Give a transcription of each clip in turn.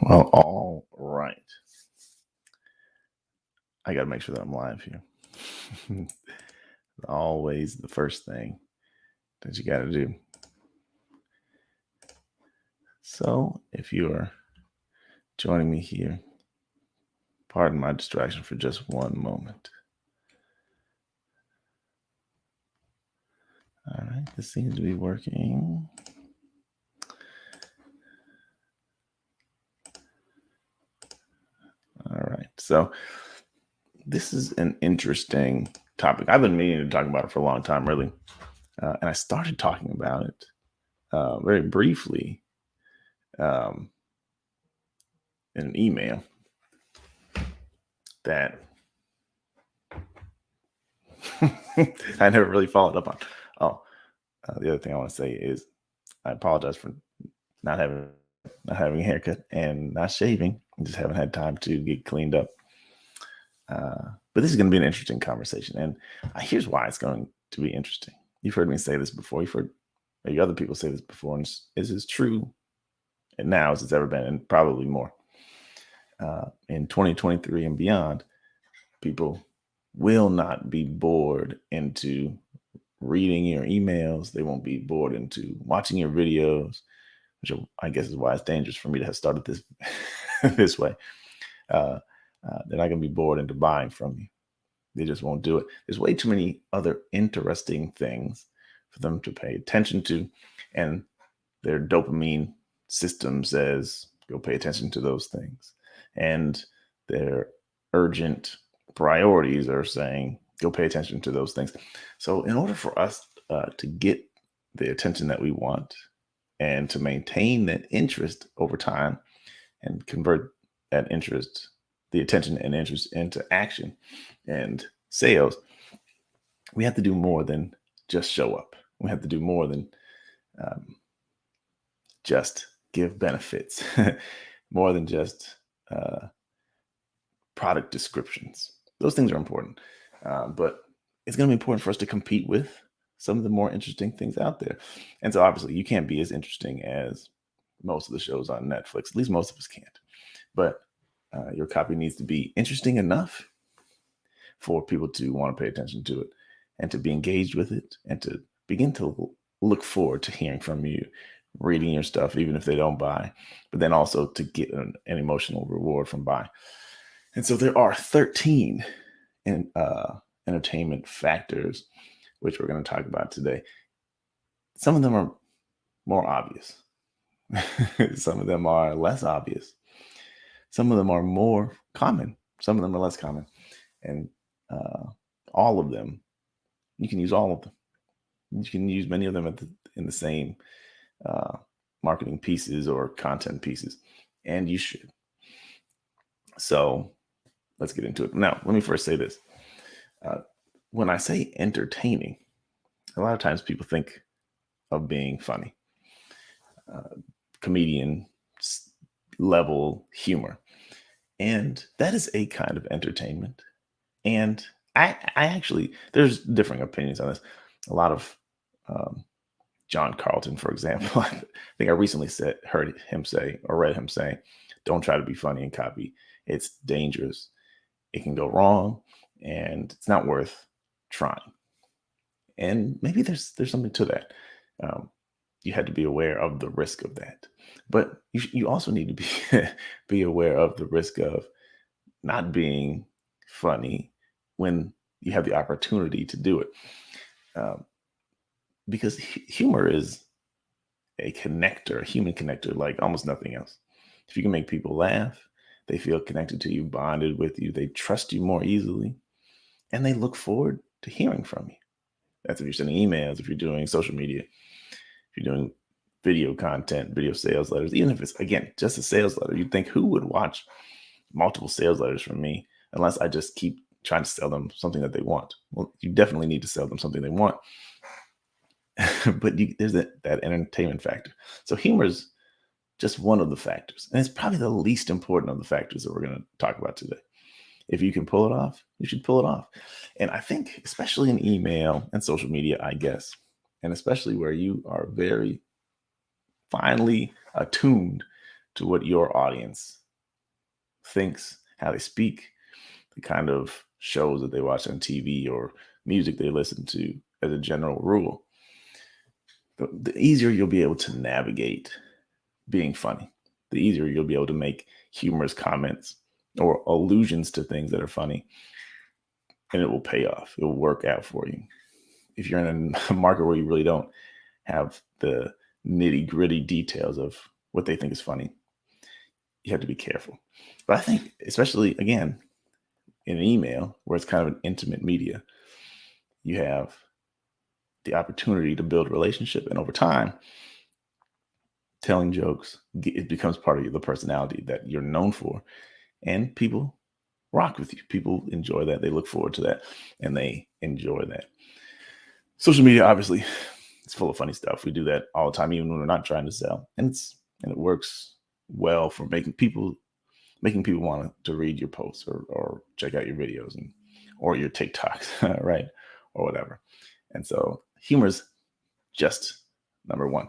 Well, all right. I got to make sure that I'm live here. Always the first thing that you got to do. So, if you are joining me here, pardon my distraction for just one moment. All right, this seems to be working. All right, so this is an interesting topic. I've been meaning to talk about it for a long time, really. And I started talking about it very briefly um, in an email that I never really followed up on. Oh, the other thing I want to say is I apologize for not having a haircut and not shaving. I just haven't had time to get cleaned up. But this is going to be an interesting conversation, and here's why it's going to be interesting. You've heard me say this before. You've heard other people say this before, and it's as true and now as it's ever been, and probably more. In 2023 and beyond, people will not be bored into reading your emails. They won't be bored into watching your videos, which I guess is why it's dangerous for me to have started this this way. They're not going to be bored into buying from you. They just won't do it. There's way too many other interesting things for them to pay attention to, and their dopamine system says, go pay attention to those things. And their urgent priorities are saying, go pay attention to those things. So in order for us to get the attention that we want and to maintain that interest over time and convert that interest, the attention and interest, into action and sales, we have to do more than just show up. We have to do more than just give benefits, more than just product descriptions. Those things are important, but it's going to be important for us to compete with some of the more interesting things out there. And so obviously you can't be as interesting as most of the shows on Netflix. At least most of us can't. But your copy needs to be interesting enough for people to want to pay attention to it and to be engaged with it and to begin to look forward to hearing from you, reading your stuff, even if they don't buy, but then also to get an emotional reward from buying. And so there are 13 entertainment factors, which we're going to talk about today. Some of them are more obvious. Some of them are less obvious. Some of them are more common. Some of them are less common. And all of them, you can use all of them. You can use many of them in the same marketing pieces or content pieces, and you should. So let's get into it. Now, let me first say this. When I say entertaining, a lot of times people think of being funny, comedian level humor. And that is a kind of entertainment. And I actually, there's differing opinions on this. A lot of John Carlton, for example, I think I recently heard him say or read him say, don't try to be funny in copy. It's dangerous. It can go wrong, and it's not worth trying. And maybe there's something to that. You had to be aware of the risk of that. But you also need to be aware of the risk of not being funny when you have the opportunity to do it. Because humor is a connector, a human connector, like almost nothing else. If you can make people laugh, they feel connected to you, bonded with you, they trust you more easily, and they look forward to hearing from you. That's if you're sending emails, if you're doing social media, if you're doing video content, video sales letters, even if it's, again, just a sales letter. You'd think, who would watch multiple sales letters from me unless I just keep trying to sell them something that they want? Well, you definitely need to sell them something they want. But there's that entertainment factor. So humor is just one of the factors. And it's probably the least important of the factors that we're going to talk about today. If you can pull it off, you should pull it off. And I think, especially in email and social media, I guess, and especially where you are very finely attuned to what your audience thinks, how they speak, the kind of shows that they watch on TV or music they listen to as a general rule, the easier you'll be able to navigate being funny, the easier you'll be able to make humorous comments or allusions to things that are funny, and it will pay off. It will work out for you. If you're in a market where you really don't have the nitty gritty details of what they think is funny, you have to be careful. But I think, especially again, in an email where it's kind of an intimate media, you have the opportunity to build a relationship. And over time, telling jokes, it becomes part of the personality that you're known for. And people rock with you. People enjoy that. They look forward to that and they enjoy that. Social media, obviously, it's full of funny stuff. We do that all the time, even when we're not trying to sell. And it works well for making people want to read your posts or check out your videos or your TikToks, right? Or whatever. And so humor is just number one.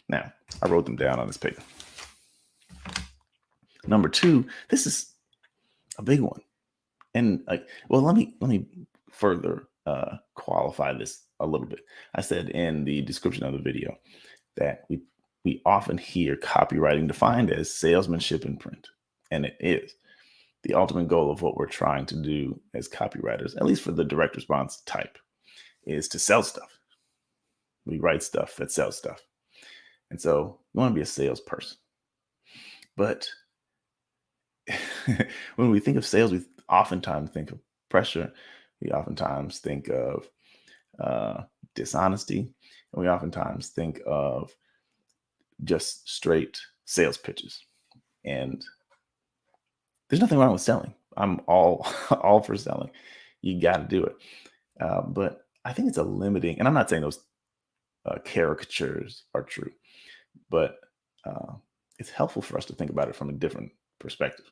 Now, I wrote them down on this paper. Number two, this is a big one. And let me further qualify this a little bit. I said in the description of the video that we often hear copywriting defined as salesmanship in print. And it is. The ultimate goal of what we're trying to do as copywriters, at least for the direct response type, is to sell stuff. We write stuff that sells stuff. And so you want to be a salesperson. But when we think of sales, we oftentimes think of pressure. We oftentimes think of dishonesty. And we oftentimes think of just straight sales pitches. And there's nothing wrong with selling. I'm all for selling. You got to do it. But I think it's a limiting, and I'm not saying those caricatures are true, but it's helpful for us to think about it from a different perspective.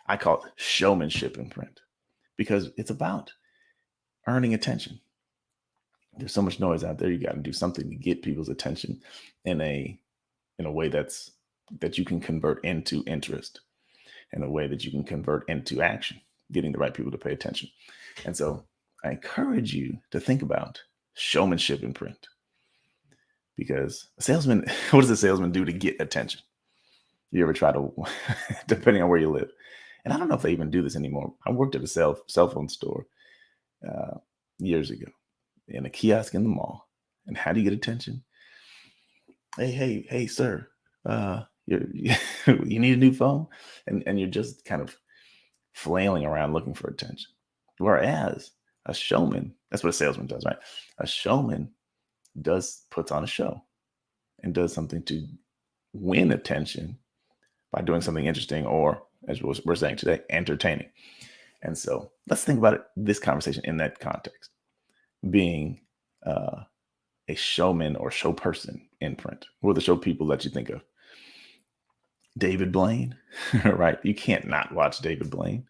I call it showmanship in print because it's about earning attention. There's so much noise out there. You got to do something to get people's attention in a way that you can convert into interest, in a way that you can convert into action, getting the right people to pay attention. And so I encourage you to think about showmanship in print. Because a salesman, what does a salesman do to get attention? You ever try to, depending on where you live. And I don't know if they even do this anymore. I worked at a cell phone store years ago in a kiosk in the mall. And how do you get attention? Hey, sir, you need a new phone? And you're just kind of flailing around looking for attention. Whereas a showman, that's what a salesman does, right? A showman puts on a show and does something to win attention by doing something interesting or, as we're saying today, entertaining. And so let's think about this conversation in that context, being a showman or show person in print. Who are the show people that you think of? David Blaine, right? You can't not watch David Blaine.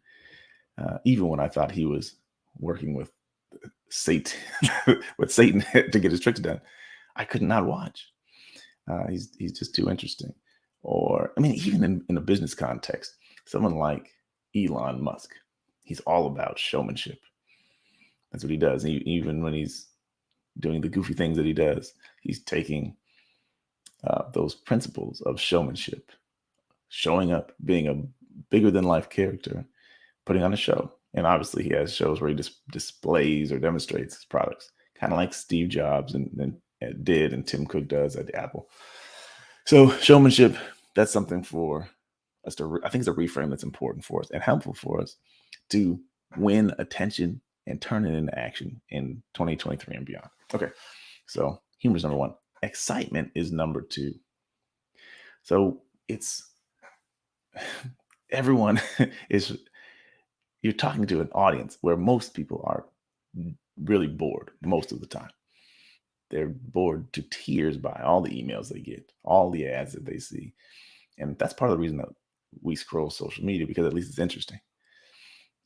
Even when I thought he was working with Satan, to get his tricks done, I could not watch. He's just too interesting. Or, I mean, even in a business context, someone like Elon Musk, he's all about showmanship. That's what he does. Even when he's doing the goofy things that he does, he's taking those principles of showmanship, showing up, being a bigger than life character, putting on a show. And obviously he has shows where he displays or demonstrates his products, kind of like Steve Jobs and did and Tim Cook does at Apple. So showmanship, that's something for us I think it's a reframe that's important for us and helpful for us to win attention and turn it into action in 2023 and beyond. Okay, so humor is number one. Excitement is number two. So it's everyone is, you're talking to an audience where most people are really bored most of the time. They're bored to tears by all the emails they get, all the ads that they see. And that's part of the reason that we scroll social media, because at least it's interesting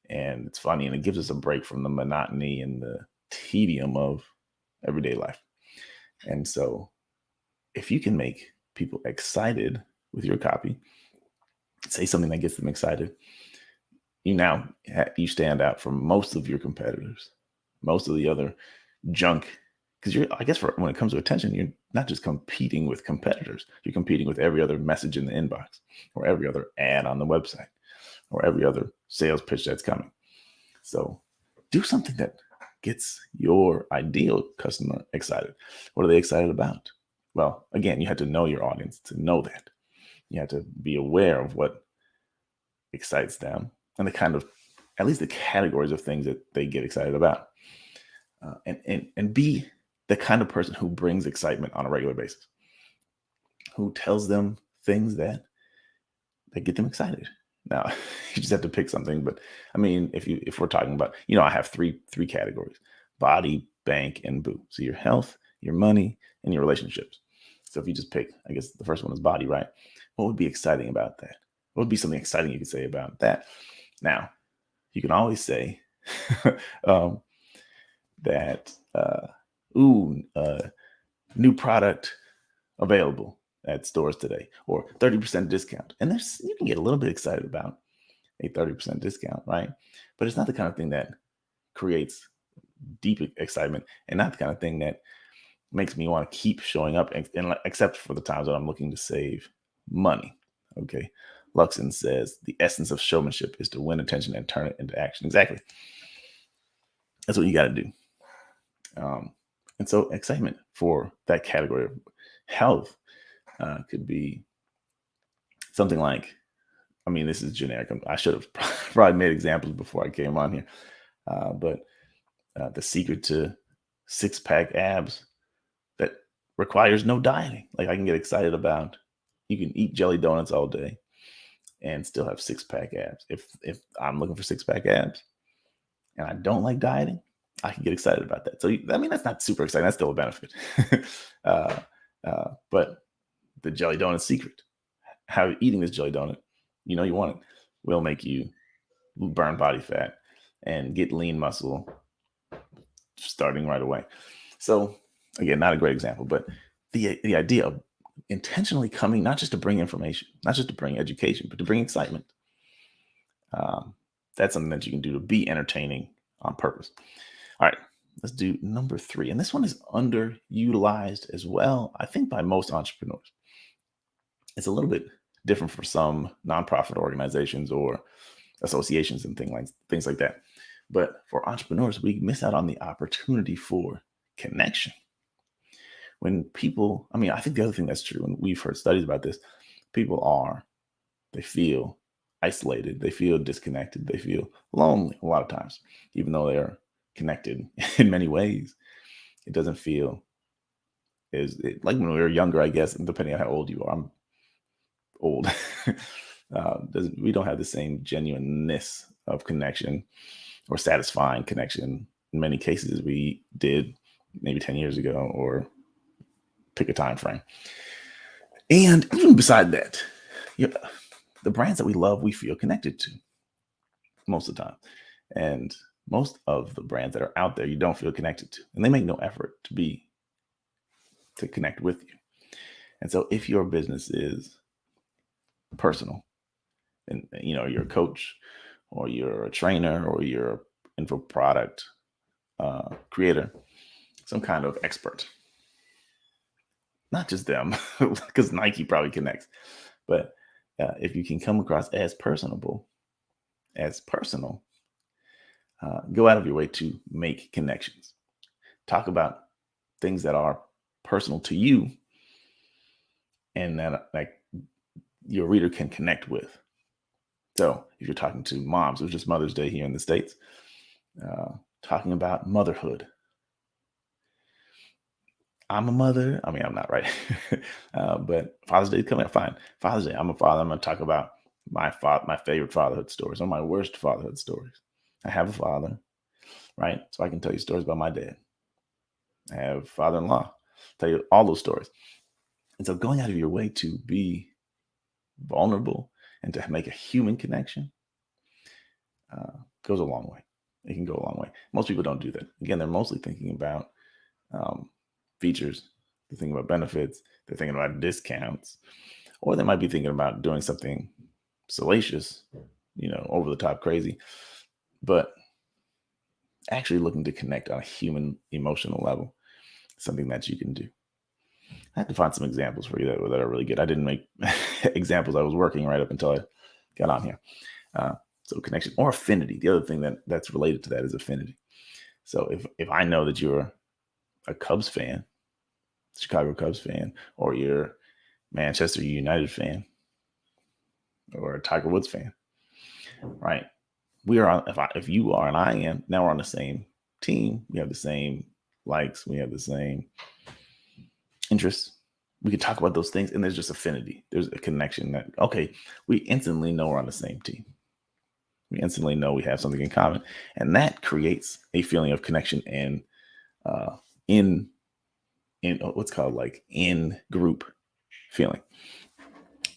and it's funny and it gives us a break from the monotony and the tedium of everyday life. And so if you can make people excited with your copy, say something that gets them excited, you stand out from most of your competitors, most of the other junk. Because I guess when it comes to attention, you're not just competing with competitors, you're competing with every other message in the inbox, or every other ad on the website, or every other sales pitch that's coming. So do something that gets your ideal customer excited. What are they excited about? Well, again, you have to know your audience to know that. You have to be aware of what excites them and the kind of, at least the categories of things that they get excited about. And be the kind of person who brings excitement on a regular basis, who tells them things that get them excited. Now, you just have to pick something, but I mean, if we're talking about, I have three categories: body, bank, and boo. So your health, your money, and your relationships. So if you just pick, I guess the first one is body, right? What would be exciting about that? What would be something exciting you could say about that? Now, you can always say that, new product available at stores today, or 30% discount. And you can get a little bit excited about a 30% discount, right? But it's not the kind of thing that creates deep excitement, and not the kind of thing that makes me want to keep showing up, except for the times that I'm looking to save money. Okay. Luxon says the essence of showmanship is to win attention and turn it into action. Exactly. That's what you got to do. And so excitement for that category of health could be something like, I mean, this is generic. I should have probably made examples before I came on here. But the secret to six-pack abs that requires no dieting. Like, I can get excited about, you can eat jelly donuts all day and still have six-pack abs. If I'm looking for six-pack abs and I don't like dieting, I can get excited about that. So, I mean, that's not super exciting. That's still a benefit. But the jelly donut secret, how eating this jelly donut, you want it, will make you burn body fat and get lean muscle starting right away. So again, not a great example, but the idea of intentionally coming, not just to bring information, not just to bring education, but to bring excitement. That's something that you can do to be entertaining on purpose. All right, let's do number 3. And this one is underutilized as well, I think, by most entrepreneurs. It's a little bit different for some nonprofit organizations or associations and things like that. But for entrepreneurs, we miss out on the opportunity for connection. When people, I mean, I think the other thing that's true, and we've heard studies about this, they feel isolated, they feel disconnected, they feel lonely a lot of times, even though they're connected in many ways. It doesn't feel like when we were younger, I guess, depending on how old you are. I'm old. We don't have the same genuineness of connection or satisfying connection in many cases as we did maybe 10 years ago, or pick a time frame. And even beside that, the brands that we love, we feel connected to most of the time. And most of the brands that are out there, you don't feel connected to, and they make no effort to connect with you. And so if your business is personal, and you're a coach, or you're a trainer, or you're an info product creator, some kind of expert, not just them, because Nike probably connects, but if you can come across as personal, go out of your way to make connections. Talk about things that are personal to you and that your reader can connect with. So if you're talking to moms, it was just Mother's Day here in the States, talking about motherhood. I'm a mother. I mean, I'm not, right? But Father's Day is coming up. Fine. Father's Day, I'm a father. I'm going to talk about my favorite fatherhood stories, or my worst fatherhood stories. I have a father, right? So I can tell you stories about my dad. I have a father-in-law. Tell you all those stories. And so going out of your way to be vulnerable and to make a human connection goes a long way. It can go a long way. Most people don't do that. Again, they're mostly thinking about features. They're thinking about benefits. They're thinking about discounts, or they might be thinking about doing something salacious, over the top crazy, but actually looking to connect on a human emotional level, something that you can do. I had to find some examples for you that are really good. I didn't make examples. I was working right up until I got on here. So connection or affinity. The other thing that's related to that is affinity. So if I know that you're a Cubs fan, Chicago Cubs fan, or you're Manchester United fan, or a Tiger Woods fan, right? We are on. If you are and I am, now we're on the same team. We have the same likes. We have the same interests. We can talk about those things, and there's just affinity. There's a connection that, okay, we instantly know we're on the same team. We instantly know we have something in common, and that creates a feeling of connection and in what's called like in group feeling.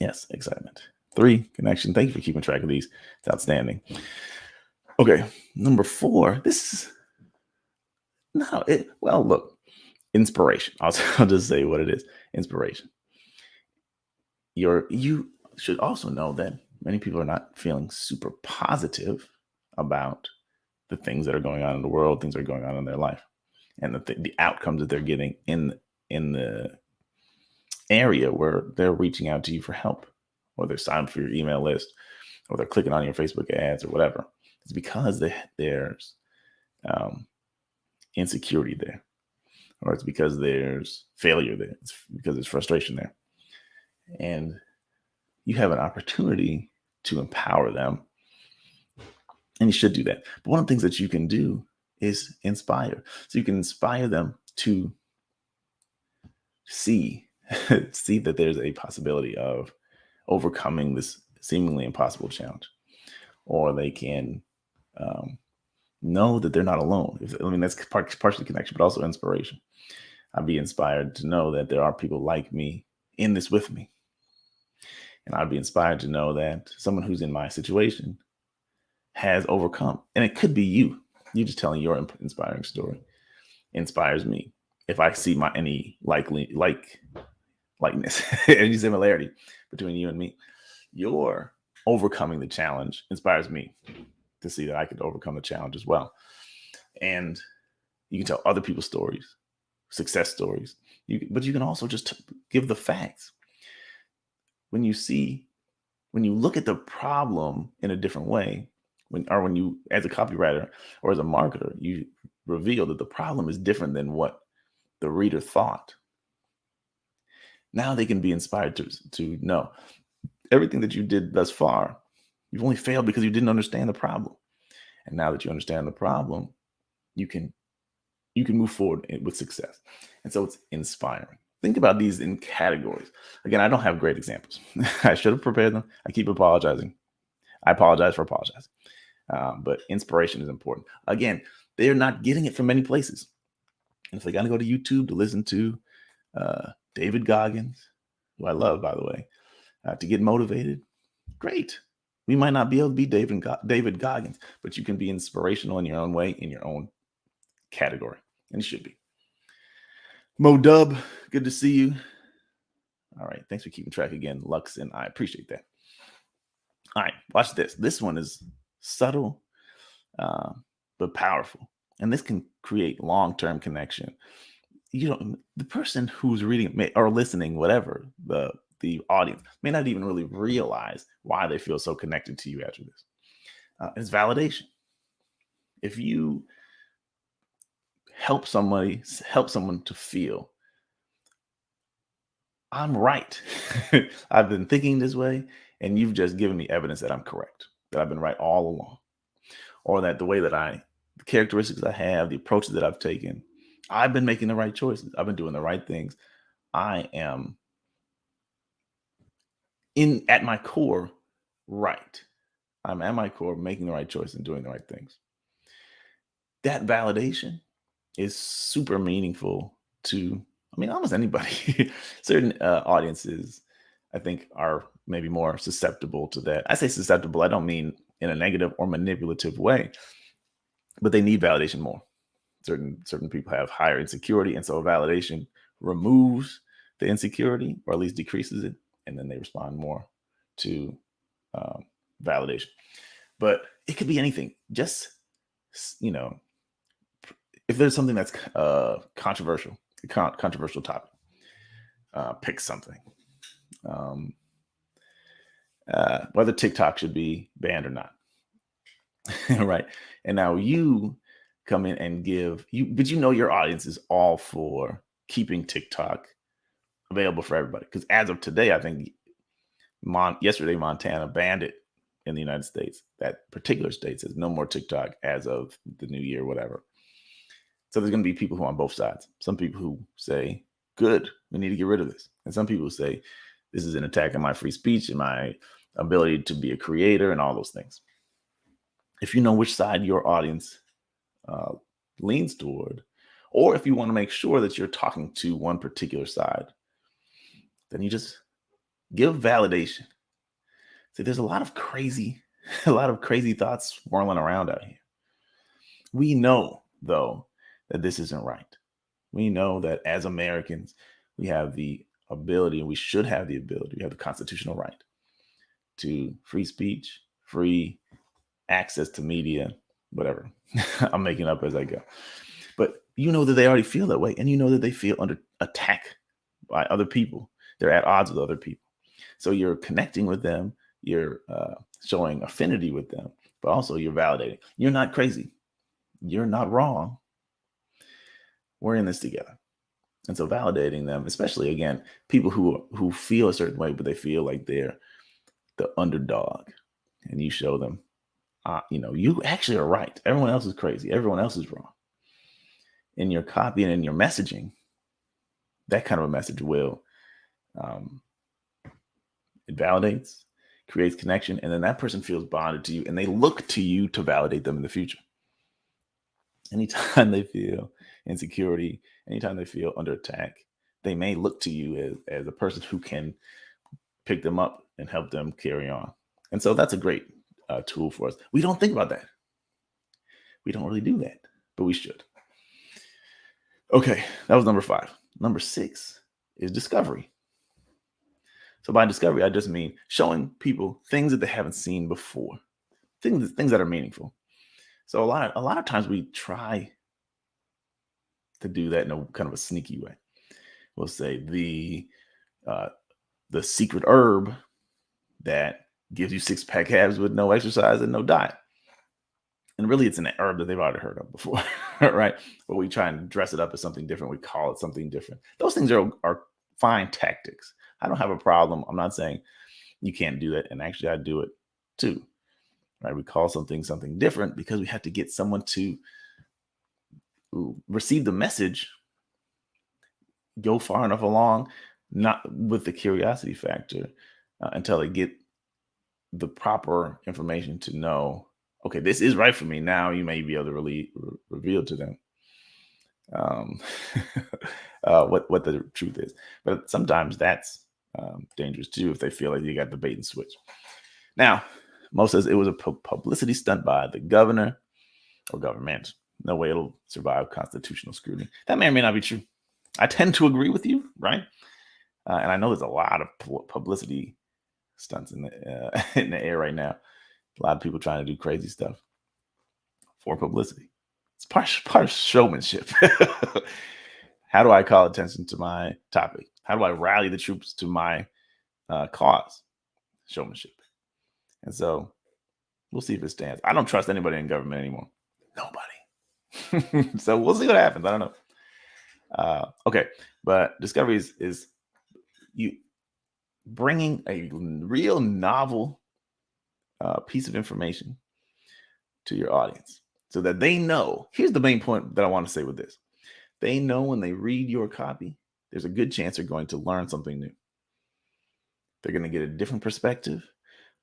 Yes, excitement. 3, connection. Thank you for keeping track of these. It's outstanding. Okay, number 4. This is look, inspiration. I'll just say what it is. Inspiration. You should also know that many people are not feeling super positive about the things that are going on in the world, things that are going on in their life, and the outcomes that they're getting in the area where they're reaching out to you for help, or they're signed for your email list, or they're clicking on your Facebook ads or whatever. It's because there's insecurity there, or it's because there's failure there. It's because there's frustration there. And you have an opportunity to empower them. And you should do that. But one of the things that you can do is inspire. So you can inspire them to see that there's a possibility of overcoming this seemingly impossible challenge. Or they can know that they're not alone. That's partially connection, but also inspiration. I'd be inspired to know that there are people like me in this with me. And I'd be inspired to know that someone who's in my situation has overcome. And it could be you. You just telling your inspiring story inspires me. If I see any likeness, any similarity between you and me, your overcoming the challenge inspires me to see that I could overcome the challenge as well. And you can tell other people's stories, success stories, but you can also just give the facts. When you look at the problem in a different way, when you, as a copywriter or as a marketer, you reveal that the problem is different than what the reader thought. Now they can be inspired to know everything that you did thus far, you've only failed because you didn't understand the problem. And now that you understand the problem, you can move forward with success. And so it's inspiring. Think about these in categories. Again, I don't have great examples. I should have prepared them. I keep apologizing. I apologize for apologizing. But inspiration is important. Again, they're not getting it from many places. And if they got to go to YouTube to listen to David Goggins, who I love, by the way, to get motivated, great. We might not be able to be David Goggins, but you can be inspirational in your own way, in your own category. And it should be. Mo Dub, good to see you. All right. Thanks for keeping track again, Lux, and I appreciate that. All right. Watch this. This one is subtle, but powerful. And this can create long-term connection. The person who's reading or listening, whatever, the audience may not even really realize why they feel so connected to you after this. It's validation. If you help someone to feel, I'm right. I've been thinking this way, and you've just given me evidence that I'm correct, that I've been right all along, or that the characteristics I have, the approaches that I've taken, I've been making the right choices. I've been doing the right things. I am at my core right. I'm at my core making the right choice and doing the right things. That validation is super meaningful to, almost anybody. Certain audiences, I think, are maybe more susceptible to that. I say susceptible, I don't mean in a negative or manipulative way, but they need validation more. Certain people have higher insecurity, and so validation removes the insecurity, or at least decreases it, and then they respond more to validation. But it could be anything. Just, if there's something that's controversial topic, pick something. Whether TikTok should be banned or not. Right. And now you come in and but your audience is all for keeping TikTok available for everybody. Because as of today, I think yesterday, Montana banned it in the United States. That particular state says no more TikTok as of the new year, whatever. So there's going to be people who are on both sides. Some people who say, good, we need to get rid of this. And some people say, this is an attack on my free speech and my ability to be a creator and all those things. If you know which side your audience leans toward, or if you want to make sure that you're talking to one particular side, then you just give validation. See, there's a lot of crazy thoughts swirling around out here. We know, though, that this isn't right. We know that as Americans, we have the ability, and we should have the ability, we have the constitutional right to free speech, free access to media, whatever. I'm making up as I go. But you know that they already feel that way, and you know that they feel under attack by other people. They're at odds with other people. So you're connecting with them, you're showing affinity with them, but also you're validating. You're not crazy. You're not wrong. We're in this together. And so validating them, especially, again, people who feel a certain way, but they feel like they're the underdog, and you show them, you actually are right. Everyone else is crazy. Everyone else is wrong. In your copy and in your messaging, that kind of a message will, it validates, creates connection, and then that person feels bonded to you, and they look to you to validate them in the future. Anytime they feel insecurity, anytime they feel under attack, they may look to you as a person who can pick them up and help them carry on. And so that's a great tool for us. We don't think about that. We don't really do that, but we should. Okay, that was number 5. Number 6 is discovery. So by discovery, I just mean showing people things that they haven't seen before, things that are meaningful. So a lot of times we try to do that in a kind of a sneaky way. We'll say the secret herb that gives you 6-pack abs with no exercise and no diet. And really, it's an herb that they've already heard of before, right? But we try and dress it up as something different. We call it something different. Those things are fine tactics. I don't have a problem. I'm not saying you can't do that. And actually, I do it too, right? We call something different because we have to get someone to receive the message, go far enough along, not with the curiosity factor, until they get the proper information to know, okay, this is right for me. Now you may be able to really reveal to them what the truth is. But sometimes that's dangerous too if they feel like you got the bait and switch. Now, Mo says it was a publicity stunt by the governor or government. No way it'll survive constitutional scrutiny. That may or may not be true. I tend to agree with you, right? And I know there's a lot of publicity stunts in the air right now. A lot of people trying to do crazy stuff for publicity. It's part of showmanship. How do I call attention to my topic? How do I rally the troops to my cause? Showmanship. And so we'll see if it stands. I don't trust anybody in government anymore. Nobody. So we'll see what happens. I don't know. Okay. But discovery is you bringing a real novel piece of information to your audience so that they know. Here's the main point that I want to say with this. They know when they read your copy, there's a good chance they're going to learn something new. They're going to get a different perspective.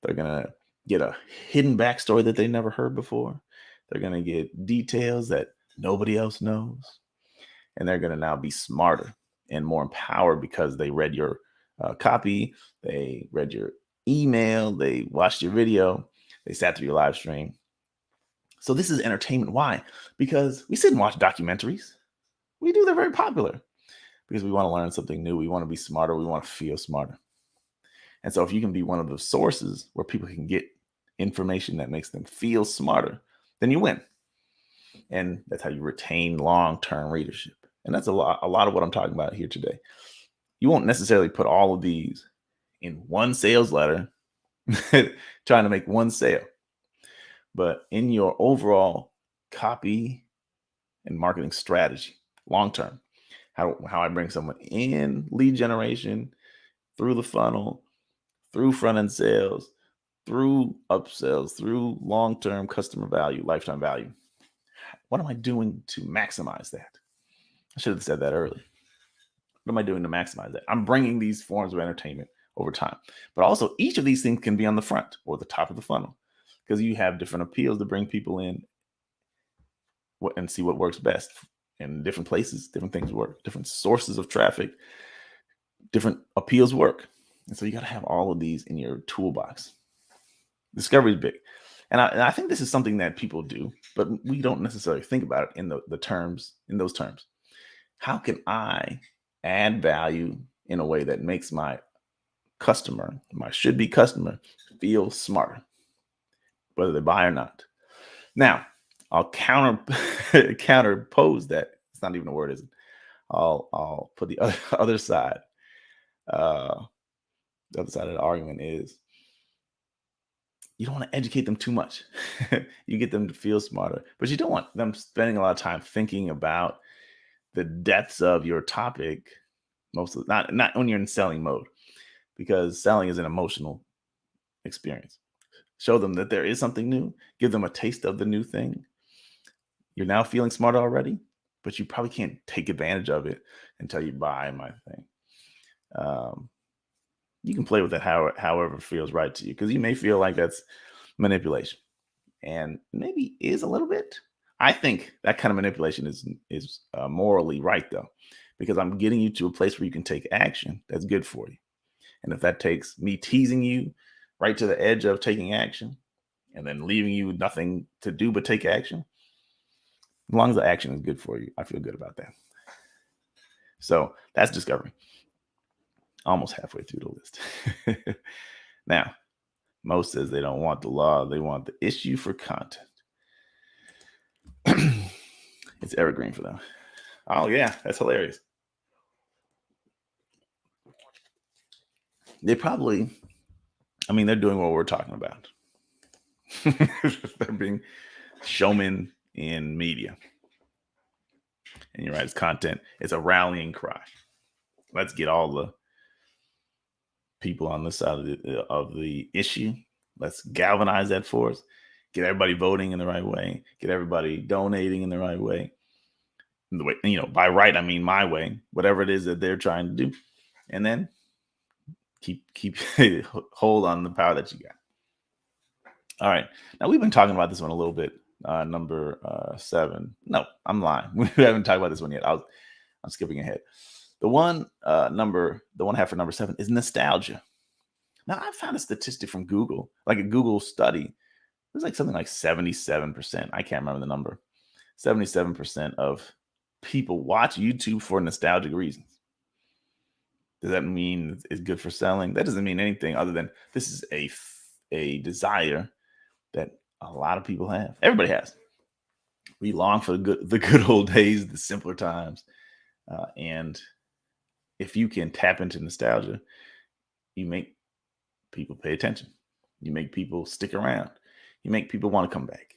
They're going to get a hidden backstory that they never heard before. They're going to get details that nobody else knows. And they're going to now be smarter and more empowered because they read your copy, they read your email, they watched your video, they sat through your live stream. So this is entertainment. Why? Because we sit and watch documentaries. We do. They're very popular because we want to learn something new. We want to be smarter. We want to feel smarter. And so if you can be one of the sources where people can get information that makes them feel smarter, then you win. And that's how you retain long-term readership. And that's a lot of what I'm talking about here today. You won't necessarily put all of these in one sales letter trying to make one sale, but in your overall copy and marketing strategy, long term, how I bring someone in lead generation, through the funnel, through front end sales, through upsells, through long term customer value, lifetime value. What am I doing to maximize that? I should have said that early. What am I doing to maximize that? I'm bringing these forms of entertainment over time. But also, each of these things can be on the front or the top of the funnel because you have different appeals to bring people in and see what works best. In different places, different things work, different sources of traffic, different appeals work. And so you got to have all of these in your toolbox. Discovery is big. And I think this is something that people do, but we don't necessarily think about it in those terms. How can I add value in a way that makes my customer, my should-be customer, feel smarter, whether they buy or not? Now, I'll counterpose that. It's not even a word, is it? I'll put the other side. The other side of the argument is you don't want to educate them too much. You get them to feel smarter, but you don't want them spending a lot of time thinking about the depths of your topic. Mostly not when you're in selling mode, because selling is an emotional experience. Show them that there is something new. Give them a taste of the new thing. You're now feeling smarter already, but you probably can't take advantage of it until you buy my thing. You can play with it however feels right to you, because you may feel like that's manipulation, and maybe is a little bit. I think that kind of manipulation is morally right, though, because I'm getting you to a place where you can take action that's good for you. And if that takes me teasing you right to the edge of taking action and then leaving you nothing to do but take action, as long as the action is good for you, I feel good about that. So that's discovery. Almost halfway through the list. Now, Mo says they don't want the law, they want the issue for content. It's evergreen for them. Oh, yeah, that's hilarious. They're doing what we're talking about. They're being showmen in media. And you're right, it's content. It's a rallying cry. Let's get all the people on this side of the issue. Let's galvanize that force. Get everybody voting in the right way. Get everybody donating in the right way. The way, by right, I mean my way. Whatever it is that they're trying to do, and then keep hold on the power that you got. All right. Now we've been talking about this one a little bit. Number 7. No, I'm lying. We haven't talked about this one yet. I'm skipping ahead. The one half for number 7 is nostalgia. Now I found a statistic from Google, like a Google study. It was like something like 77%. I can't remember the number. 77% of people watch YouTube for nostalgic reasons. Does that mean it's good for selling? That doesn't mean anything other than this is a desire that a lot of people have. Everybody has. We long for the good old days, the simpler times. And if you can tap into nostalgia, you make people pay attention. You make people stick around. You make people want to come back.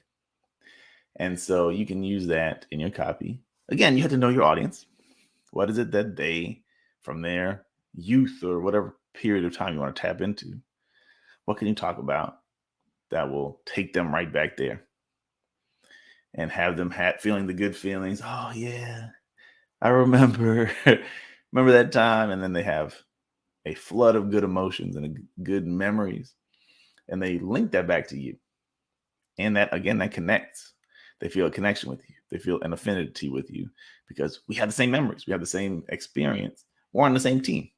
And so you can use that in your copy. Again, you have to know your audience. What is it that they, from their youth or whatever period of time you want to tap into, what can you talk about that will take them right back there and have them feeling the good feelings? Oh, yeah, I remember that time. And then they have a flood of good emotions and good memories, and they link that back to you. And that, again, that connects. They feel a connection with you. They feel an affinity with you because we have the same memories. We have the same experience. We're on the same team.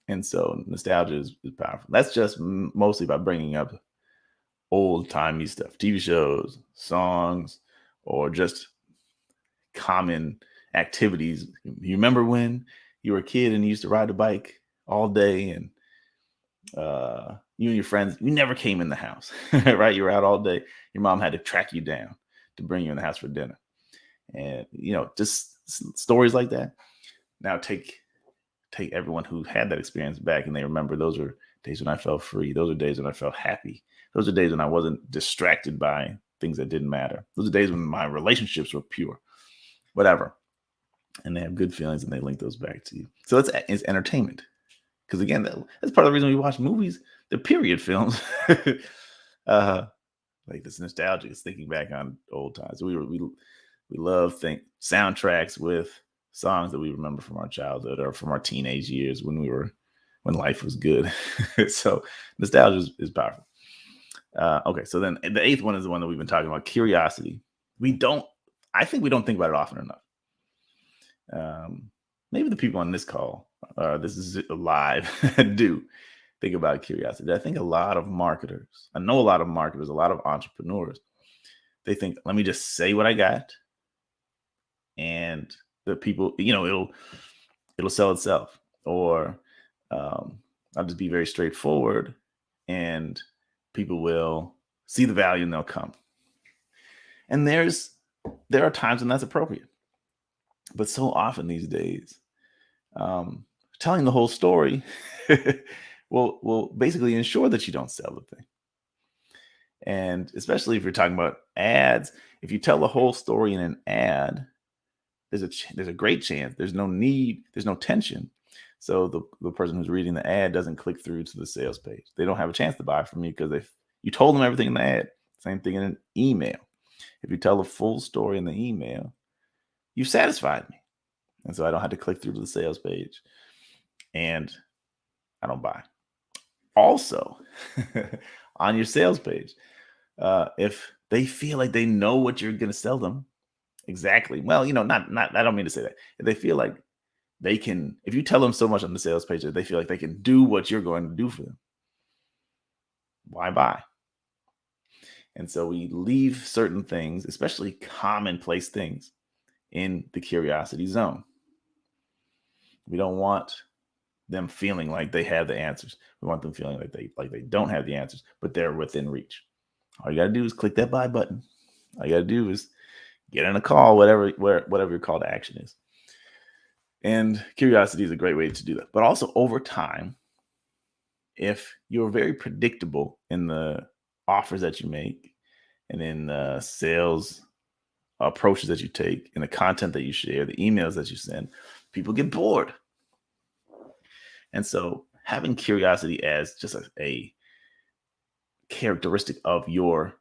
And so nostalgia is powerful. That's just mostly by bringing up old-timey stuff, TV shows, songs, or just common activities. You remember when you were a kid and you used to ride the bike all day and you and your friends, you never came in the house, right? You were out all day. Your mom had to track you down to bring you in the house for dinner. And, just stories like that. Now take everyone who had that experience back and they remember those were days when I felt free. Those are days when I felt happy. Those are days when I wasn't distracted by things that didn't matter. Those are days when my relationships were pure, whatever. And they have good feelings and they link those back to you. So it's entertainment. Because again, that's part of the reason we watch movies, the period films. uh, like this nostalgia is thinking back on old times. We love soundtracks with songs that we remember from our childhood or from our teenage years when life was good. So nostalgia is powerful. Okay, so then the eighth one is the one that we've been talking about, curiosity. I think we don't think about it often enough. Maybe the people on this call, this is live, do think about curiosity. I think a lot of marketers, a lot of entrepreneurs, they think, let me just say what I got, and the people, it'll sell itself, or I'll just be very straightforward, and people will see the value and they'll come. And there are times when that's appropriate, but so often these days, telling the whole story will basically ensure that you don't sell the thing. And especially if you're talking about ads, if you tell the whole story in an ad, there's a great chance there's no need, there's no tension. So the person who's reading the ad doesn't click through to the sales page. They don't have a chance to buy from you because you told them everything in the ad. Same thing in an email. If you tell the full story in the email, you've satisfied me. And so I don't have to click through to the sales page. And I don't buy. Also, on your sales page, if they feel like they know what you're going to sell them exactly, well, not I don't mean to say that. If they feel like they can, if you tell them so much on the sales page that they feel like they can do what you're going to do for them, why buy? And so we leave certain things, especially commonplace things, in the curiosity zone. We don't want them feeling like they have the answers. We want them feeling like they don't have the answers, but they're within reach. All you got to do is click that buy button. All you got to do is get in a call, whatever your call to action is. And curiosity is a great way to do that. But also over time, if you're very predictable in the offers that you make and in the sales approaches that you take, in the content that you share, the emails that you send, people get bored. And so having curiosity as just a characteristic of your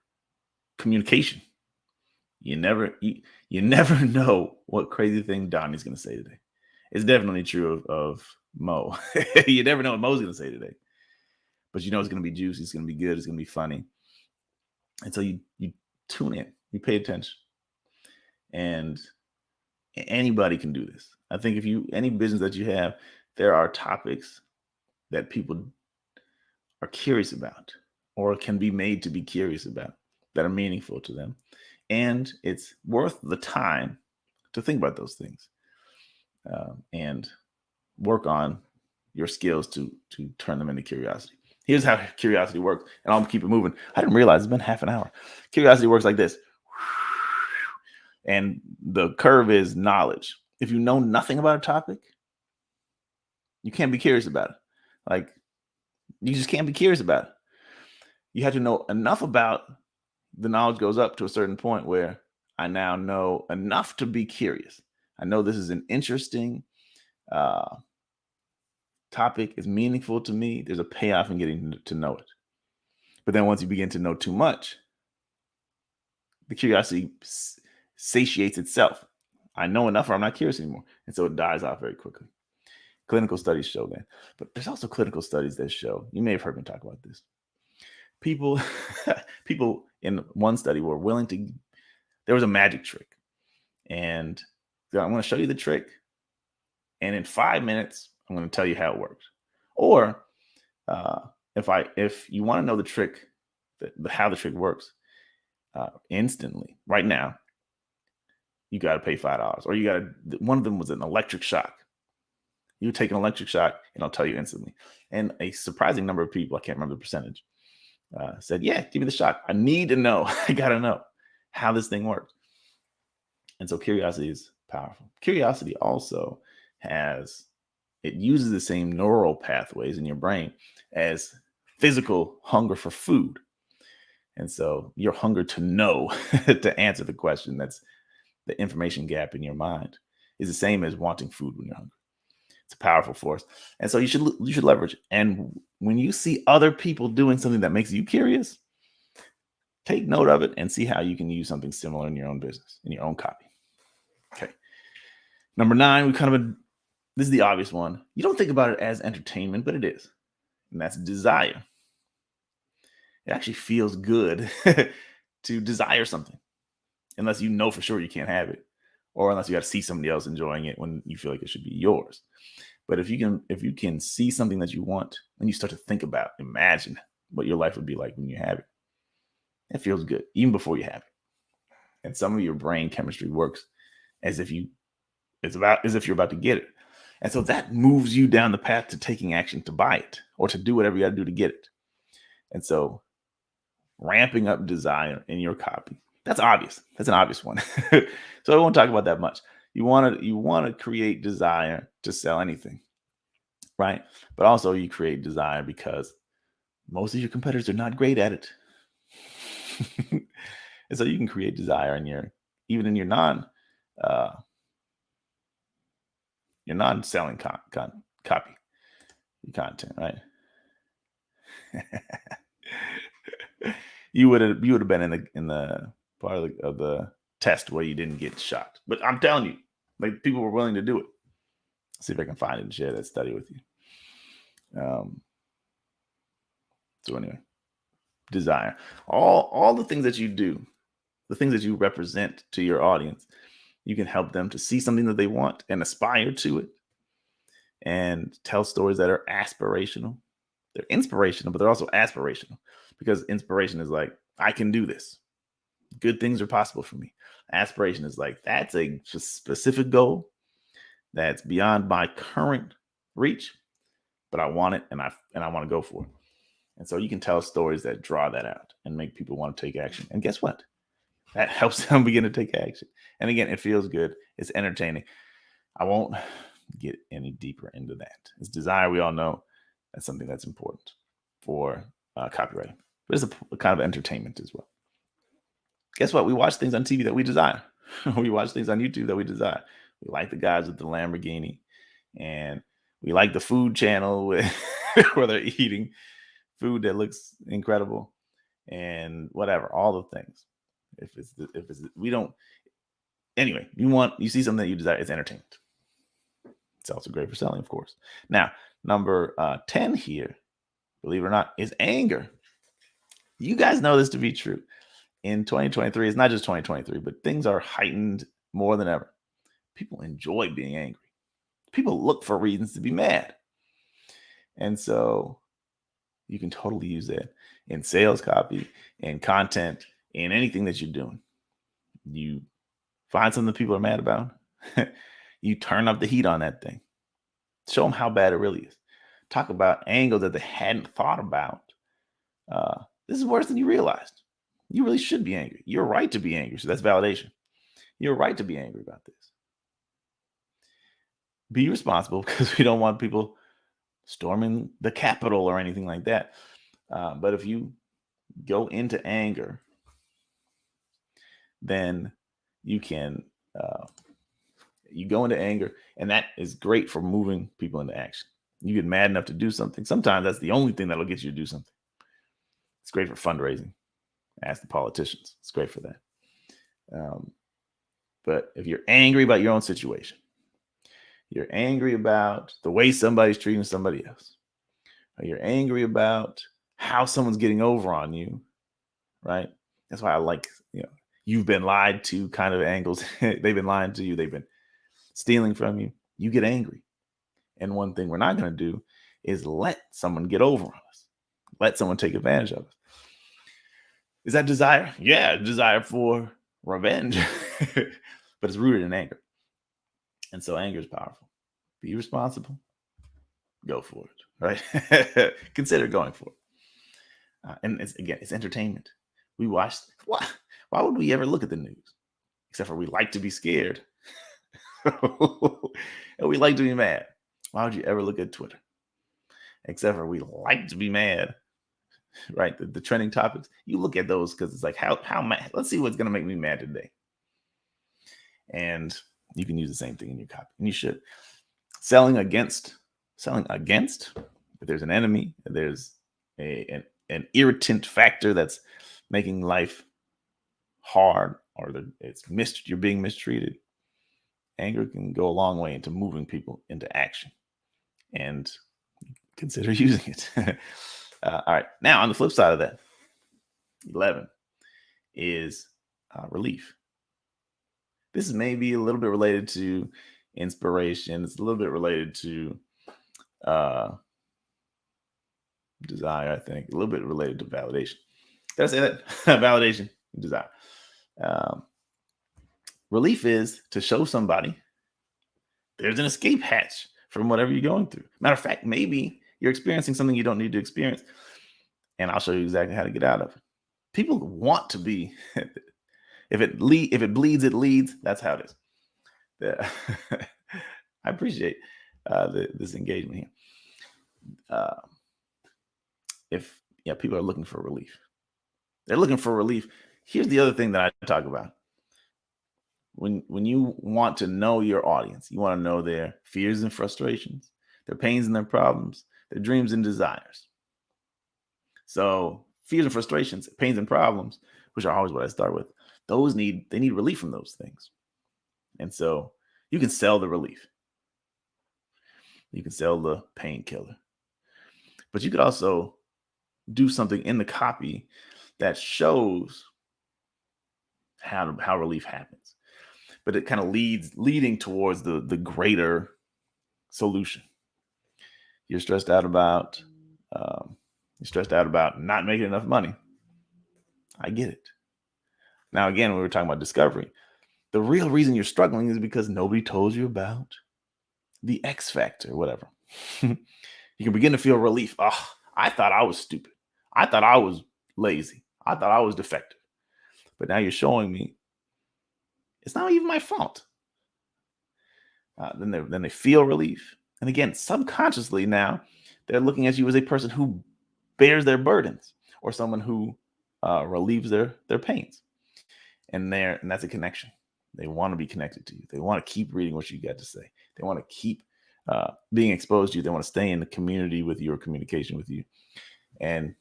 communication, you never know what crazy thing Donnie's going to say today. It's definitely true of Mo. You never know what Mo's going to say today, but it's going to be juicy. It's going to be good. It's going to be funny. And so you tune in, you pay attention, and anybody can do this. I think any business that you have, there are topics that people are curious about or can be made to be curious about that are meaningful to them. And it's worth the time to think about those things and work on your skills to turn them into curiosity. Here's how curiosity works, and I'll keep it moving. I didn't realize it's been half an hour. Curiosity works like this. And the curve is knowledge. If you know nothing about a topic, you can't be curious about it. Like, you just can't be curious about it. You have to know enough about the knowledge goes up to a certain point where I now know enough to be curious. I know this is an interesting topic, is meaningful to me. There's a payoff in getting to know it. But then once you begin to know too much, the curiosity satiates itself. I know enough or I'm not curious anymore. And so it dies off very quickly. Clinical studies show that. But there's also clinical studies that show, you may have heard me talk about this. People in one study were willing to, there was a magic trick. And I'm going to show you the trick. And in 5 minutes, I'm going to tell you how it works. Or if you want to know the trick, how the trick works instantly, right now, you got to pay $5. Or one of them was an electric shock. You take an electric shock, and I'll tell you instantly. And a surprising number of people, I can't remember the percentage, said, yeah, give me the shock. I need to know. I got to know how this thing works. And so curiosity is powerful. Curiosity also it uses the same neural pathways in your brain as physical hunger for food. And so your hunger to know, to answer the question, that's the information gap in your mind, is the same as wanting food when you're hungry. It's a powerful force. And so you should leverage it. And when you see other people doing something that makes you curious, take note of it and see how you can use something similar in your own business, in your own copy. Okay. Number 9, this is the obvious one. You don't think about it as entertainment, but it is. And that's desire. It actually feels good to desire something, unless you know for sure you can't have it, or unless you got to see somebody else enjoying it when you feel like it should be yours. But if you can see something that you want, and you start to think about, imagine what your life would be like when you have it, it feels good even before you have it. And some of your brain chemistry works as if you're about to get it. And so that moves you down the path to taking action to buy it, or to do whatever you got to do to get it. And so ramping up desire in your copy, that's obvious. That's an obvious one. So I won't talk about that much. You want to create desire to sell anything, right? But also you create desire because most of your competitors are not great at it. And so you can create desire even in your non-selling copy, your content, right? You would have been in the part of the test where you didn't get shocked. But I'm telling you, like, people were willing to do it. See if I can find it and share that study with you. So anyway, desire. All the things that you do, the things that you represent to your audience, you can help them to see something that they want and aspire to it, and tell stories that are aspirational. They're inspirational, but they're also aspirational, because inspiration is like, I can do this. Good things are possible for me. Aspiration is like, that's a specific goal that's beyond my current reach, but I want it, and I want to go for it. And so you can tell stories that draw that out and make people want to take action. And guess what? That helps them begin to take action. And again, it feels good. It's entertaining. I won't get any deeper into that. It's desire. We all know that's something that's important for copywriting, but it's a kind of entertainment as well. Guess what? We watch things on TV that we desire. We watch things on YouTube that we desire. We like the guys with the Lamborghini, and we like the food channel where they're eating food that looks incredible, and whatever, all the things. Anyway, you see something that you desire, it's entertainment. It's also great for selling, of course. Now, number 10 here, believe it or not, is anger. You guys know this to be true. In 2023, it's not just 2023, but things are heightened more than ever. People enjoy being angry. People look for reasons to be mad. And so you can totally use that in sales copy, in content, in anything that you're doing. You find something people are mad about, you turn up the heat on that thing. Show them how bad it really is. Talk about angles that they hadn't thought about. This is worse than you realized. You really should be angry. You're right to be angry. So that's validation. You're right to be angry about this. Be responsible, because we don't want people storming the Capitol or anything like that. But if you go into anger, then you can go into anger, and that is great for moving people into action. You get mad enough to do something. Sometimes that's the only thing that'll get you to do something. It's great for fundraising. Ask the politicians. It's great for that. But if you're angry about your own situation, you're angry about the way somebody's treating somebody else, or you're angry about how someone's getting over on you, right? That's why I like, you've been lied to kind of angles. They've been lying to you. They've been stealing from you. You get angry. And one thing we're not going to do is let someone get over on us. Let someone take advantage of us. Is that desire? Yeah, desire for revenge, but it's rooted in anger. And so anger is powerful. Be responsible. go for it, right? Consider going for it. And it's entertainment. We watch. Why would we ever look at the news? Except for we like to be scared. And we like to be mad. Why would you ever look at Twitter? Except for we like to be mad, right? The trending topics. You look at those because it's like how mad. Let's see what's gonna make me mad today. And you can use the same thing in your copy, and you should. Selling against. If there's an enemy, if there's an irritant factor that's making life hard, or you're being mistreated. Anger can go a long way into moving people into action, and consider using it. All right. Now, on the flip side of that, 11 is relief. This is maybe a little bit related to inspiration. It's a little bit related to desire, I think. A little bit related to validation. Did I say that? Validation, desire. Relief is to show somebody there's an escape hatch from whatever you're going through. Matter of fact, maybe you're experiencing something you don't need to experience, and I'll show you exactly how to get out of it. People want to be, if it bleeds, it leads. That's how it is. I appreciate this engagement here. If people are looking for relief, they're looking for relief. Here's the other thing that I talk about. When you want to know your audience, you want to know their fears and frustrations, their pains and their problems, their dreams and desires. So fears and frustrations, pains and problems, which are always what I start with, they need relief from those things. And so you can sell the relief. You can sell the painkiller. But you could also do something in the copy that shows how relief happens. But it kind of leading towards the greater solution. You're stressed out about not making enough money. I get it. Now, again, we were talking about discovery. The real reason you're struggling is because nobody told you about the X factor, whatever. You can begin to feel relief. Oh, I thought I was stupid. I thought I was lazy. I thought I was defective. But now you're showing me it's not even my fault. Then they feel relief. And again, subconsciously now, they're looking at you as a person who bears their burdens, or someone who relieves their pains. And that's a connection. They want to be connected to you. They want to keep reading what you got to say. They want to keep being exposed to you. They want to stay in the community with you or communication with you. And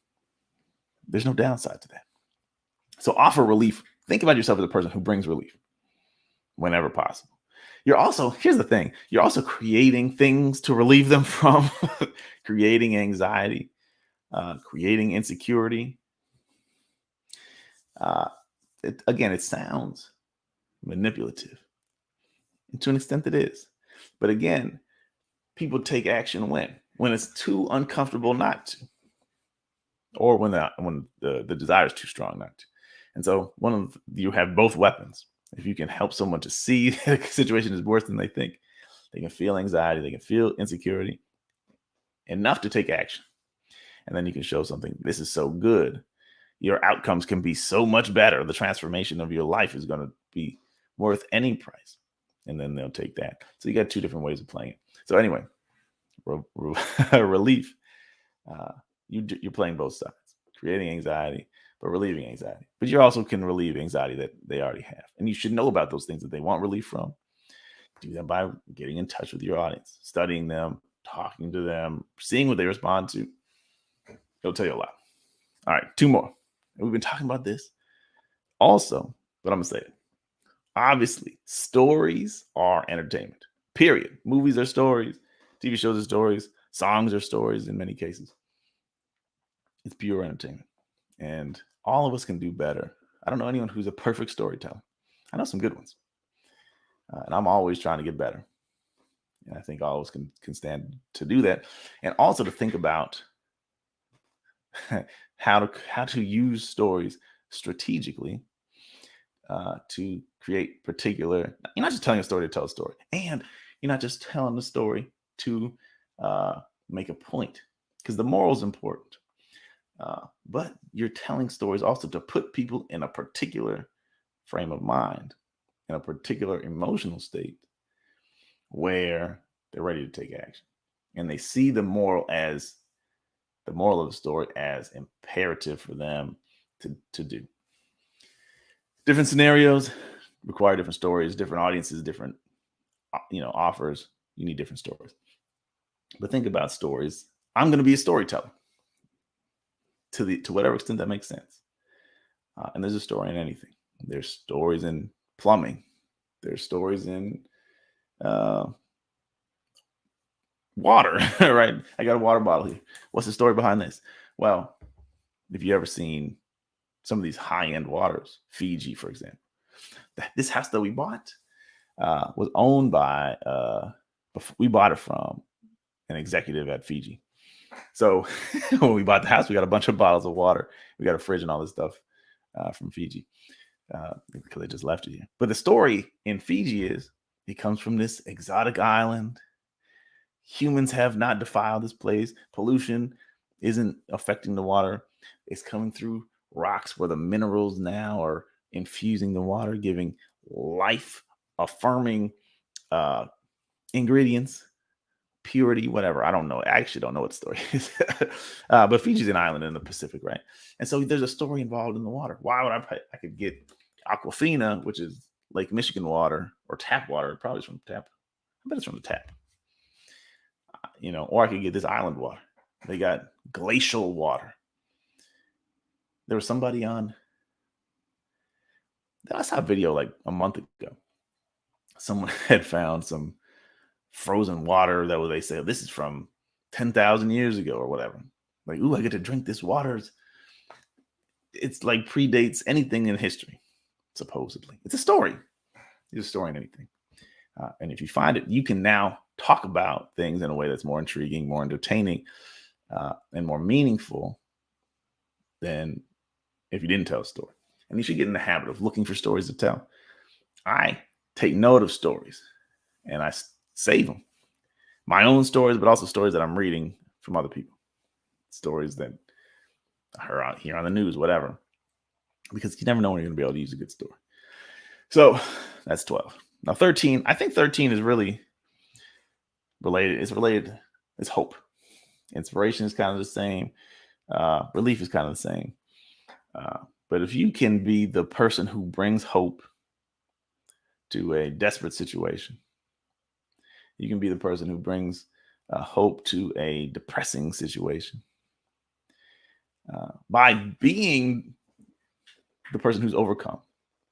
there's no downside to that. So offer relief. Think about yourself as a person who brings relief whenever possible. Here's the thing, you're also creating things to relieve them from, creating anxiety, creating insecurity. It sounds manipulative. And to an extent it is. But again, people take action when it's too uncomfortable not to, or when the desire is too strong not to. And so you have both weapons. If you can help someone to see the situation is worse than they think, they can feel anxiety, they can feel insecurity enough to take action. And then you can show something. This is so good. Your outcomes can be so much better. The transformation of your life is going to be worth any price. And then they'll take that. So you got two different ways of playing it. So anyway, relief. You're playing both sides, creating anxiety, but relieving anxiety. But you also can relieve anxiety that they already have. And you should know about those things that they want relief from. Do that by getting in touch with your audience, studying them, talking to them, seeing what they respond to. It'll tell you a lot. All right, two more. And we've been talking about this also, but I'm going to say it. Obviously, stories are entertainment, period. Movies are stories. TV shows are stories. Songs are stories in many cases. It's pure entertainment. And all of us can do better. I don't know anyone who's a perfect storyteller. I know some good ones. And I'm always trying to get better. And I think all of us can stand to do that. And also to think about how to use stories strategically to create particular. You're not just telling a story to tell a story. And you're not just telling the story to make a point, because the moral is important. But you're telling stories also to put people in a particular frame of mind, in a particular emotional state where they're ready to take action. And they see the moral of the story as imperative for them to do. Different scenarios require different stories, different audiences, different offers. You need different stories. But think about stories. I'm going to be a storyteller to whatever extent that makes sense. And there's a story in anything. There's stories in plumbing. There's stories in water, right? I got a water bottle here. What's the story behind this? Well, if you ever seen some of these high-end waters, Fiji, for example, this house that we bought was owned by, we bought it from an executive at Fiji. So when we bought the house, we got a bunch of bottles of water. We got a fridge and all this stuff from Fiji because they just left it here. But the story in Fiji is it comes from this exotic island. Humans have not defiled this place. Pollution isn't affecting the water. It's coming through rocks where the minerals now are infusing the water, giving life affirming ingredients, purity, whatever. I don't know. I actually don't know what the story is. But Fiji's an island in the Pacific, right? And so there's a story involved in the water. Why would I could get Aquafina, which is Lake Michigan water, or tap water. Probably it's from the tap. I bet it's from the tap. Or I could get this island water. They got glacial water. There was somebody on. I saw a video like a month ago. Someone had found some frozen water that they say this is from 10,000 years ago or whatever. Like, ooh, I get to drink this water. It's like predates anything in history, supposedly. It's a story. It's a story in anything. And if you find it, you can now talk about things in a way that's more intriguing, more entertaining, and more meaningful than if you didn't tell a story. And you should get in the habit of looking for stories to tell. I take note of stories and I save them. My own stories, but also stories that I'm reading from other people. Stories that I heard out here on the news, whatever. Because you never know when you're going to be able to use a good story. So that's 12. Now 13, I think 13 is really related. It's related. It's hope. Inspiration is kind of the same. Relief is kind of the same. But if you can be the person who brings hope to a desperate situation, you can be the person who brings hope to a depressing situation. By being the person who's overcome,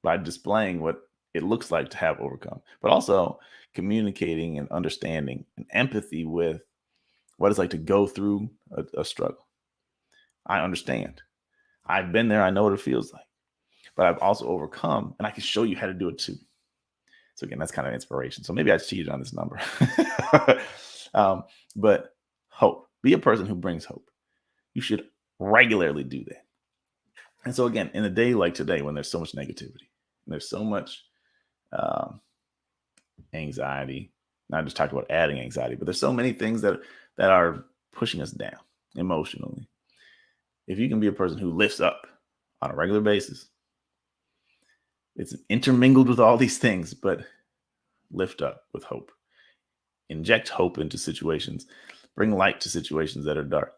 by displaying what it looks like to have overcome, but also communicating and understanding and empathy with what it's like to go through a struggle. I understand. I've been there. I know what it feels like, but I've also overcome, and I can show you how to do it too. So again, that's kind of inspiration. So maybe I cheated on this number, but hope. Be a person who brings hope. You should regularly do that. And so again, in a day like today, when there's so much negativity, and there's so much anxiety, not just talked about adding anxiety, but there's so many things that are pushing us down emotionally. If you can be a person who lifts up on a regular basis, it's intermingled with all these things, but lift up with hope. Inject hope into situations. Bring light to situations that are dark.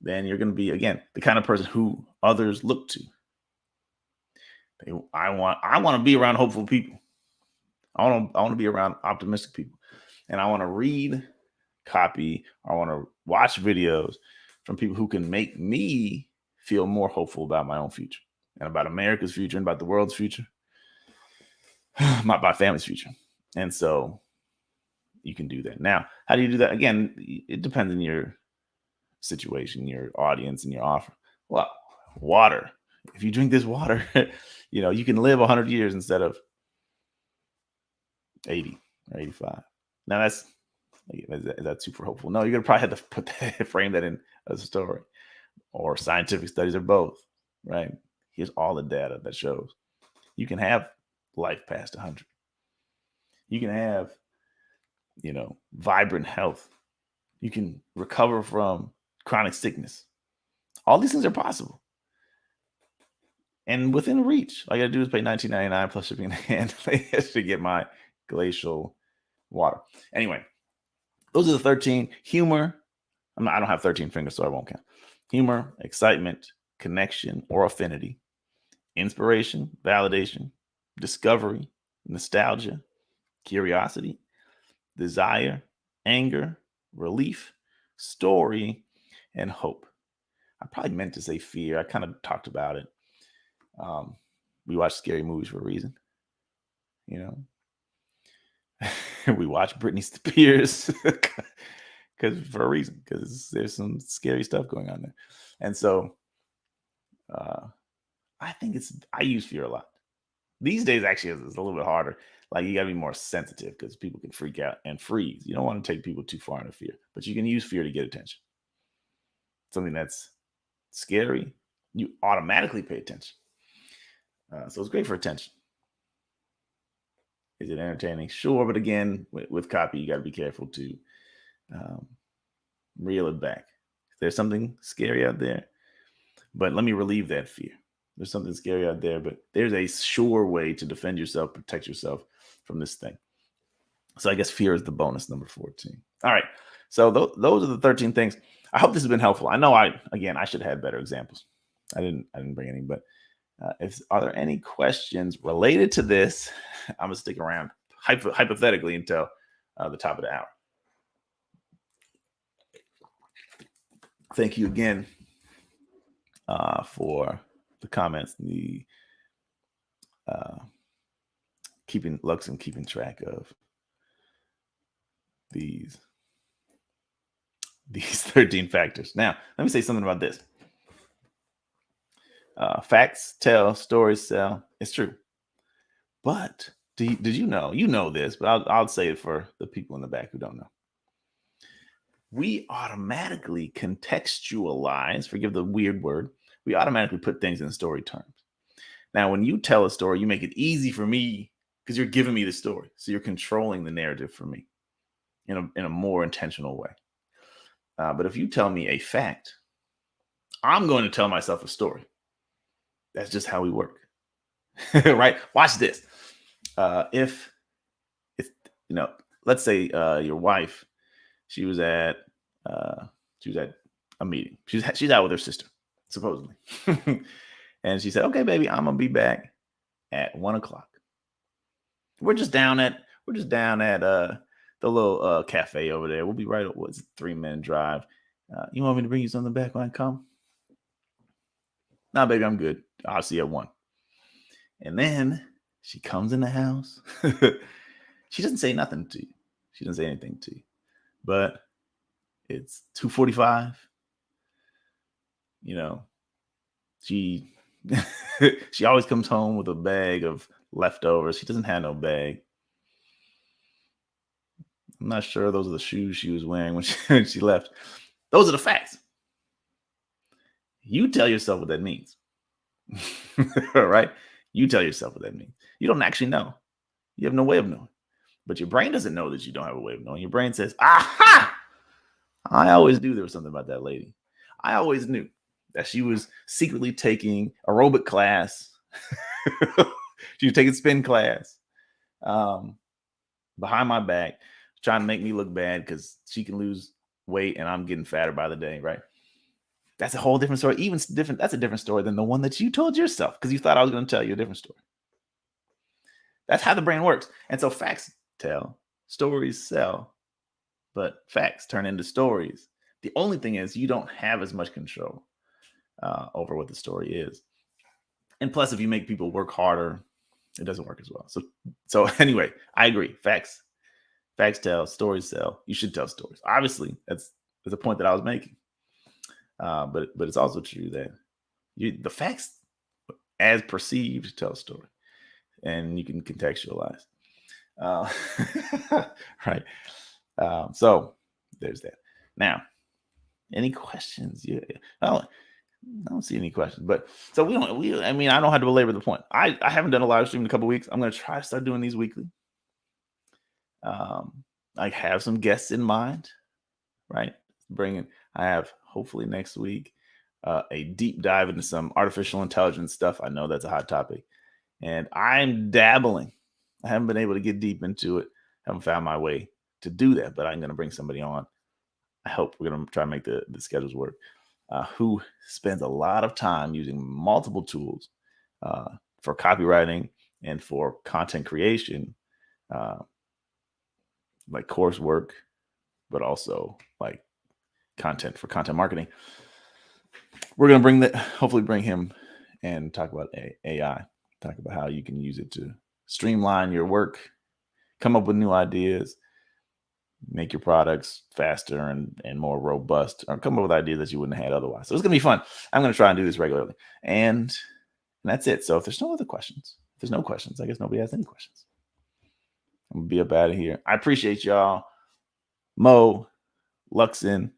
Then you're going to be, again, the kind of person who others look to. I want to be around hopeful people. I want to be around optimistic people. And I want to read copy. I want to watch videos from people who can make me feel more hopeful about my own future and about America's future and about the world's future, my family's future. And so you can do that. Now, how do you do that? Again, it depends on your situation, your audience, and your offer. Well, water. If you drink this water, you can live 100 years instead of 80 or 85. Now is that super hopeful? No, you're gonna probably have to frame that in a story or scientific studies or both, right? Here's all the data that shows you can have life past 100. You can have, vibrant health. You can recover from chronic sickness. All these things are possible and within reach. All you gotta do is pay $19.99 plus shipping and handling to get my glacial water. Anyway, those are the 13. Humor. I don't have 13 fingers, so I won't count. Humor, excitement, connection or affinity, inspiration, validation, discovery, nostalgia, curiosity, desire, anger, relief, story, and hope. I probably meant to say fear. I kind of talked about it. We watch scary movies for a reason, you know. We watch Britney Spears because for a reason, because there's some scary stuff going on there, and so I think I use fear a lot these days. Actually, it's a little bit harder. Like you got to be more sensitive because people can freak out and freeze. You don't want to take people too far into fear, but you can use fear to get attention. Something that's scary, you automatically pay attention. So it's great for attention. Is it entertaining? Sure, but again, with copy, you got to be careful to reel it back. There's something scary out there, but let me relieve that fear. There's something scary out there, but there's a sure way to defend yourself, protect yourself from this thing. So I guess fear is the bonus, number 14. All right. So those are the 13 things. I hope this has been helpful. I know I should have had better examples. I didn't bring any, but are there any questions related to this? I'm gonna stick around hypothetically until the top of the hour. Thank you again for the comments, the keeping track of these 13 factors. Now, let me say something about this. Facts tell, stories sell. It's true. But did you know? You know this, but I'll say it for the people in the back who don't know. We automatically contextualize, forgive the weird word, we automatically put things in story terms. Now, when you tell a story, you make it easy for me because you're giving me the story. So you're controlling the narrative for me in a more intentional way. But if you tell me a fact, I'm going to tell myself a story. That's just how we work. Right? Watch this. If let's say your wife, she was at a meeting. She's out with her sister, supposedly. And she said, "Okay, baby, I'm gonna be back at 1:00. We're just down at the little cafe over there. We'll be right. What's a 3-minute drive? You want me to bring you something back when I come?" "No, baby, I'm good. I'll see you at 1:00. And then she comes in the house. She doesn't say nothing to you. She doesn't say anything to you. But it's 2:45. She she always comes home with a bag of leftovers. She doesn't have no bag. I'm not sure those are the shoes she was wearing when she left. Those are the facts. You tell yourself what that means. Right? You tell yourself what that means. You don't actually know. You have no way of knowing. But your brain doesn't know that you don't have a way of knowing. Your brain says, "Aha! I always knew there was something about that lady. I always knew that she was secretly taking aerobic class. She was taking spin class behind my back, trying to make me look bad because she can lose weight and I'm getting fatter by the day," right? That's a whole different story. Even different. That's a different story than the one that you told yourself because you thought I was going to tell you a different story. That's how the brain works. And so facts tell, stories sell, but facts turn into stories. The only thing is you don't have as much control over what the story is. And plus, if you make people work harder, it doesn't work as well. So anyway, I agree. Facts tell, stories sell. You should tell stories. Obviously, that's a point that I was making. But it's also true that the facts as perceived tell a story, and you can contextualize. Right. So there's that. Now, any questions? Yeah. I don't see any questions, but so I don't have to belabor the point. I haven't done a live stream in a couple of weeks. I'm going to try to start doing these weekly. I have some guests in mind. right? I have hopefully next week a deep dive into some artificial intelligence stuff. I know that's a hot topic, and I'm dabbling. I haven't been able to get deep into it. Haven't found my way to do that, but I'm going to bring somebody on. I hope we're going to try to make the schedules work. Who spends a lot of time using multiple tools for copywriting and for content creation, uh, like coursework, but also like content for content marketing. We're going to hopefully bring him and talk about AI, talk about how you can use it to streamline your work, come up with new ideas, make your products faster and more robust, or come up with ideas that you wouldn't have had otherwise. So it's going to be fun. I'm going to try and do this regularly. And that's it. So if there's no other questions, if there's no questions, I guess nobody has any questions. I'm going to be up out of here. I appreciate y'all. Mo, Luxon,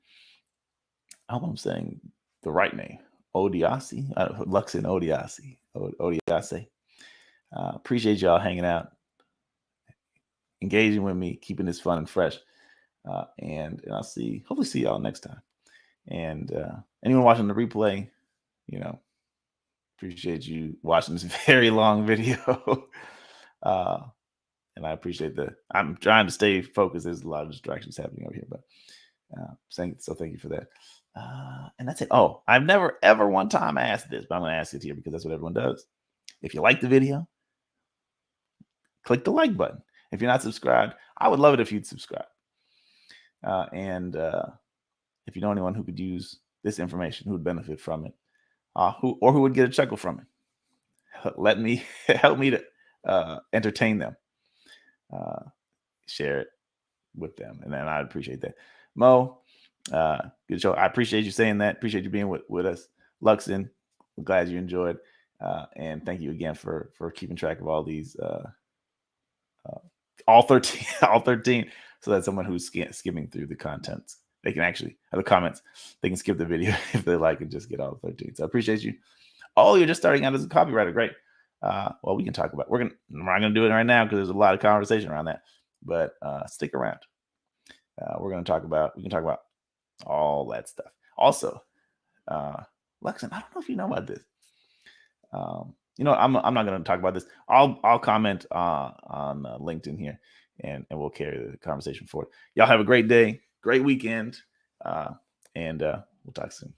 I hope I'm saying the right name. Odiasi, Luxon Odiasi. Odiasi. Appreciate y'all hanging out, engaging with me, keeping this fun and fresh. And I'll hopefully see y'all next time. And anyone watching the replay, appreciate you watching this very long video. And I appreciate I'm trying to stay focused. There's a lot of distractions happening over here, but thank you for that. And that's it. Oh, I've never ever one time asked this, but I'm going to ask it here because that's what everyone does. If you like the video, click the like button. If you're not subscribed, I would love it if you'd subscribe. And if you know anyone who could use this information, who would benefit from it, who would get a chuckle from it, help me to entertain them. Share it with them, and then I'd appreciate that. Mo, good show. I appreciate you saying that. Appreciate you being with us. Luxon, we're glad you enjoyed, and thank you again for keeping track of all these, all 13, so that someone who's skimming through the contents, they can actually have the comments. They can skip the video if they like and just get all 13. So I appreciate you. Oh, you're just starting out as a copywriter. Great. Well, we can talk about. We're not gonna do it right now because there's a lot of conversation around that. But stick around. We can talk about all that stuff. Also, Luxon, I don't know if you know about this. I'm not going to talk about this. I'll comment on LinkedIn here, and we'll carry the conversation forward. Y'all have a great day, great weekend, and we'll talk soon.